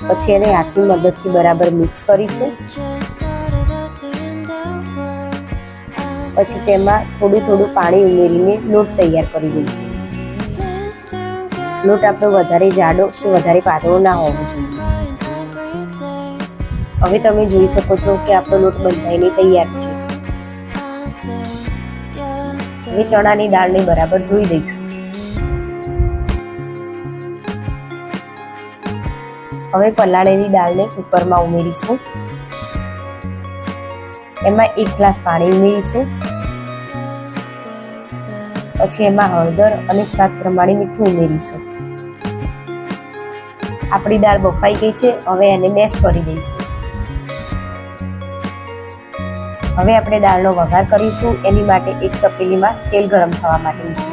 પછી એને હાથની મદદથી બરાબર મિક્સ કરીશું। પછી તેમાં થોડું થોડું પાણી ઉમેરીને લોટ તૈયાર કરી દઈશું। લોટ આપણો વધારે જાડો કે વધારે પાતળો ના હોવો જોઈએ। હવે તમે જોઈ શકો છો કે આપણો લોટ બંધાઈને તૈયાર છે। હવે ચણાની દાળને બરાબર ધોઈ દઈશું। હવે પલાળેલી દાળને કુકરમાં ઉમેરીશું। એમાં 1 ગ્લાસ પાણી ઉમેરીશું। પછી એમાં હળદર અને સ્વાદ પ્રમાણે મીઠું ઉમેરીશું। આપણી દાળ બફાઈ ગઈ છે। હવે એને મેશ કરી દઈશું। હવે આપણે દાળનો વઘાર કરીશું। એની માટે એક તપેલીમાં તેલ ગરમ થવા માટે મૂકીશું।